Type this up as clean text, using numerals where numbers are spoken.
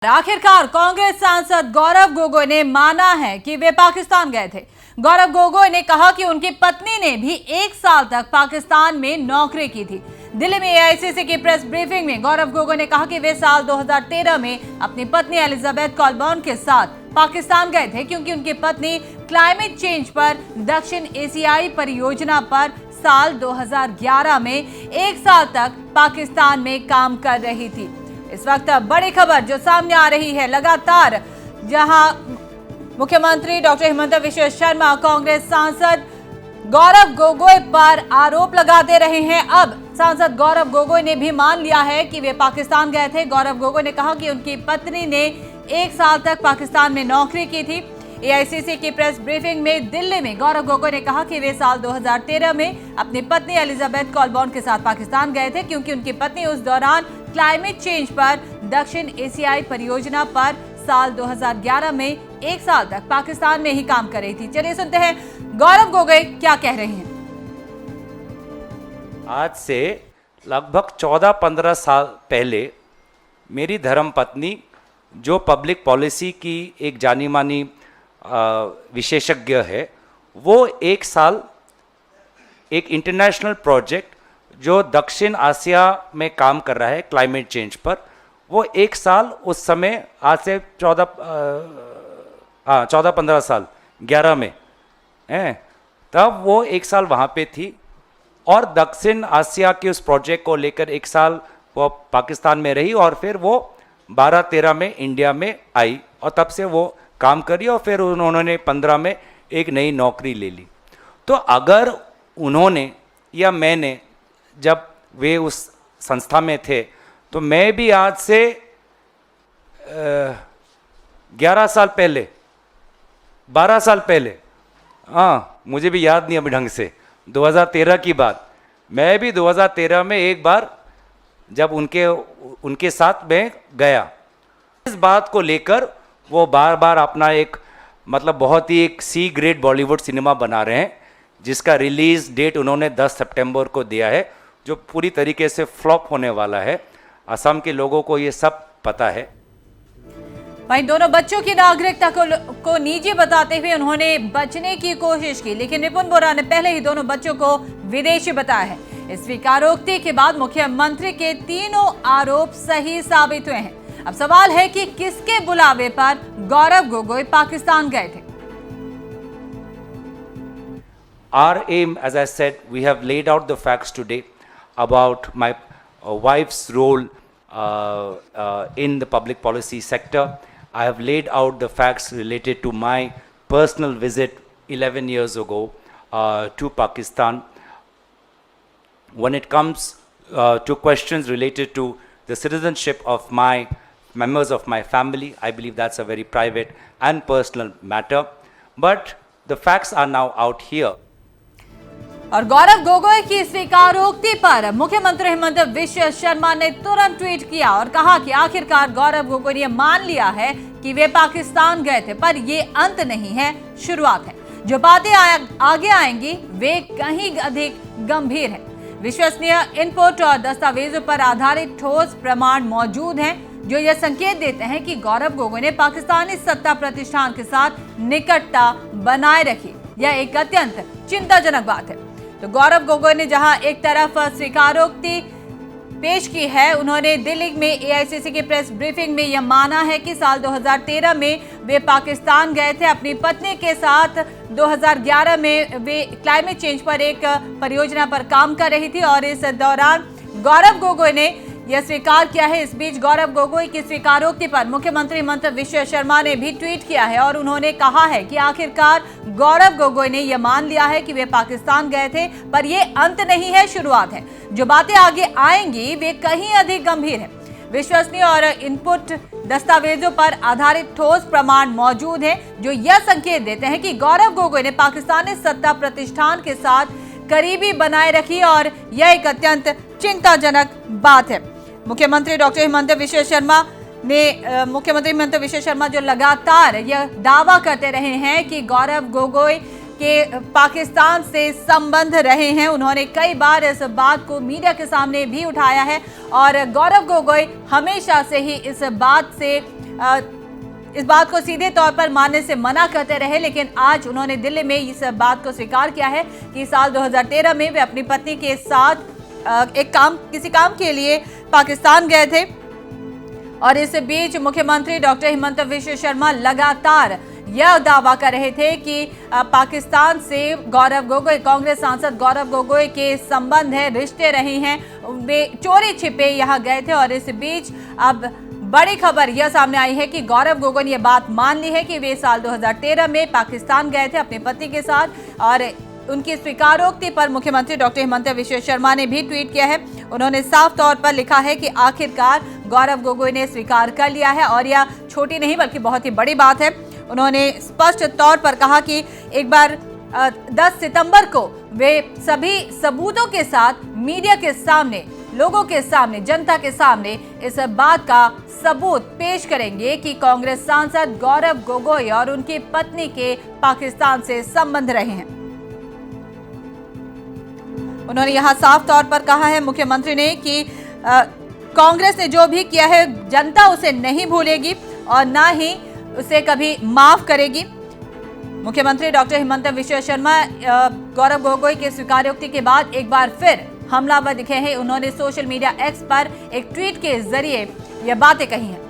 आखिरकार कांग्रेस सांसद गौरव गोगोई ने माना है कि वे पाकिस्तान गए थे। गौरव गोगोई ने कहा कि उनकी पत्नी ने भी 1 साल तक पाकिस्तान में नौकरी की थी। दिल्ली में एआईसीसी की प्रेस ब्रीफिंग में गौरव गोगोई ने कहा कि वे साल 2013 में अपनी पत्नी एलिजाबेथ कॉलबर्न के साथ पाकिस्तान गए थे, क्योंकि उनकी पत्नी क्लाइमेट चेंज पर दक्षिण एशियाई परियोजना पर साल 2011 में 1 साल तक पाकिस्तान में काम कर रही थी। इस वक्त बड़ी खबर जो सामने आ रही है, लगातार जहां मुख्यमंत्री डॉक्टर हिमंता बिश्व शर्मा कांग्रेस सांसद गौरव गोगोई पर आरोप लगाते रहे हैं। अब सांसद गौरव गोगोई ने भी मान लिया है कि वे पाकिस्तान गए थे। गौरव गोगोई ने कहा कि उनकी पत्नी ने 1 साल तक पाकिस्तान में नौकरी की थी। एआईसीसी की प्रेस ब्रीफिंग में दिल्ली में गौरव गोगोई ने कहा कि वे साल 2013 में अपनी पत्नी एलिजाबेथ कॉलबर्न के साथ पाकिस्तान गए थे, क्योंकि उनकी पत्नी उस दौरान क्लाइमेट चेंज पर दक्षिण एशियाई परियोजना पर साल 2011 में 1 साल तक पाकिस्तान में ही काम कर रही थी। चलिए सुनते हैं गौरव गोगोई क्या कह रहे हैं। आज से लगभग 14-15 साल पहले मेरी धर्मपत्नी, जो पब्लिक पॉलिसी की एक जानी मानी विशेषज्ञ है, वो 1 साल एक इंटरनेशनल प्रोजेक्ट जो दक्षिण एशिया में काम कर रहा है क्लाइमेट चेंज पर, वो 1 साल उस समय आज से 14-15 साल 11 में हैं, तब वो 1 साल वहाँ पे थी और दक्षिण एशिया के उस प्रोजेक्ट को लेकर 1 साल वो पाकिस्तान में रही और फिर वो 12-13 में इंडिया में आई और तब से वो काम करी और फिर उन्होंने 15 में एक नई नौकरी ले ली। तो अगर उन्होंने या मैंने, जब वे उस संस्था में थे, तो मैं भी आज से 11 साल पहले, 12 साल पहले, हाँ मुझे भी याद नहीं अभी ढंग से, 2013 की बात, मैं भी 2013 में एक बार जब उनके साथ में गया, इस बात को लेकर वो बार बार अपना एक मतलब बहुत ही एक सी ग्रेड बॉलीवुड सिनेमा बना रहे हैं, जिसका रिलीज डेट उन्होंने 10 सितंबर को दिया है, जो पूरी तरीके से फ्लॉप होने वाला है। असम के लोगों को ये सब पता है। वहीं दोनों बच्चों की नागरिकता को निजी बताते हुए उन्होंने बचने की कोशिश की, लेकिन रिपुन बोरा ने पहले ही दोनों बच्चों को विदेशी बताया है। इस स्वीकारोक्ति के बाद मुख्यमंत्री के तीनों आरोप सही साबित हुए हैं। अब सवाल है कि किसके बुलावे पर गौरव गोगोई पाकिस्तान गए थे। Our aim, as I said, we have laid out the facts today about my wife's role in the public policy sector. I have laid out the facts related to my personal visit 11 years ago to Pakistan. When it comes to questions related to the citizenship of my members of my family, I believe that's a very private and personal matter. But the facts are now out here. और गौरव गोगोई की स्वीकारोक्ति पर मुख्यमंत्री हिमंता बिश्व शर्मा ने तुरंत tweet किया और कहा कि आखिरकार गौरव गोगोई ने मान लिया है कि वे पाकिस्तान गए थे, पर ये अंत नहीं है, शुरुआत है। जो बातें आगे आएंगी वे कहीं अधिक गंभीर है। विश्वसनीय इनपुट और दस्तावेजों पर आधारित ठोस प्रमाण मौजूद हैं, जो यह संकेत देते हैं कि गौरव गोगोई ने पाकिस्तानी सत्ता प्रतिष्ठान के साथ निकटता बनाए रखी। यह एक अत्यंत चिंताजनक बात है। तो गौरव गोगोई ने जहां एक तरफ स्वीकारोक्ति पेश की है, उन्होंने दिल्ली में एआईसीसी की प्रेस ब्रीफिंग में यह माना है कि साल 2013 में वे पाकिस्तान गए थे अपनी पत्नी के साथ। 2011 में वे क्लाइमेट चेंज पर एक परियोजना पर काम कर रही थी और इस दौरान गौरव गोगोई ने यह स्वीकार किया है। इस बीच गौरव गोगोई की स्वीकारोक्ति पर मुख्यमंत्री हिमंता बिश्व शर्मा ने भी ट्वीट किया है और उन्होंने कहा है कि आखिरकार गौरव गोगोई ने यह मान लिया है कि वे पाकिस्तान गए थे, पर यह अंत नहीं है, शुरुआत है। जो बातें आगे आएंगी वे कहीं अधिक गंभीर है। विश्वसनीय और इनपुट दस्तावेजों पर आधारित ठोस प्रमाण मौजूद हैं, जो यह संकेत देते हैं कि गौरव गोगोई ने पाकिस्तानी सत्ता प्रतिष्ठान के साथ करीबी बनाए रखी और यह एक अत्यंत चिंताजनक बात है। मुख्यमंत्री डॉक्टर हिमंता बिश्व शर्मा जो लगातार यह दावा करते रहे हैं कि गौरव गोगोई के पाकिस्तान से संबंध रहे हैं, उन्होंने कई बार इस बात को मीडिया के सामने भी उठाया है और गौरव गोगोई हमेशा से ही इस बात से इस बात को सीधे तौर पर मानने से मना करते रहे, लेकिन आज उन्होंने दिल्ली में इस बात को स्वीकार किया है कि साल 2013 में वे अपनी पत्नी के साथ किसी काम के लिए पाकिस्तान गए थे। और इस बीच मुख्यमंत्री डॉक्टर हिमंत विश्व शर्मा लगातार यह दावा कर रहे थे कि पाकिस्तान से गौरव गोगोई, कांग्रेस सांसद गौरव गोगोई के संबंध है, रिश्ते रहे हैं, वे चोरी छिपे यहाँ गए थे। और इस बीच अब बड़ी खबर यह सामने आई है कि गौरव गोगोई ने यह बात मान ली है कि वे साल 2013 में पाकिस्तान गए थे अपने पति के साथ। और उनकी स्वीकारोक्ति पर मुख्यमंत्री डॉक्टर हिमंत विश्व शर्मा ने भी ट्वीट किया है। उन्होंने साफ तौर पर लिखा है कि आखिरकार गौरव गोगोई ने स्वीकार कर लिया है और यह छोटी नहीं बल्कि बहुत ही बड़ी बात है। उन्होंने स्पष्ट तौर पर कहा कि एक बार 10 सितंबर को वे सभी सबूतों के साथ मीडिया के सामने, लोगों के सामने, जनता के सामने इस बात का सबूत पेश करेंगे कि कांग्रेस सांसद गौरव गोगोई और उनकी पत्नी के पाकिस्तान से संबंध रहे हैं। उन्होंने यहां साफ तौर पर कहा है मुख्यमंत्री ने कि कांग्रेस ने जो भी किया है जनता उसे नहीं भूलेगी और ना ही उसे कभी माफ करेगी। मुख्यमंत्री डॉक्टर हिमंत विश्व शर्मा गौरव गोगोई के स्वीकारोक्ति के बाद एक बार फिर हमलावर दिखे हैं। उन्होंने सोशल मीडिया एक्स पर एक ट्वीट के जरिए यह बातें कही हैं।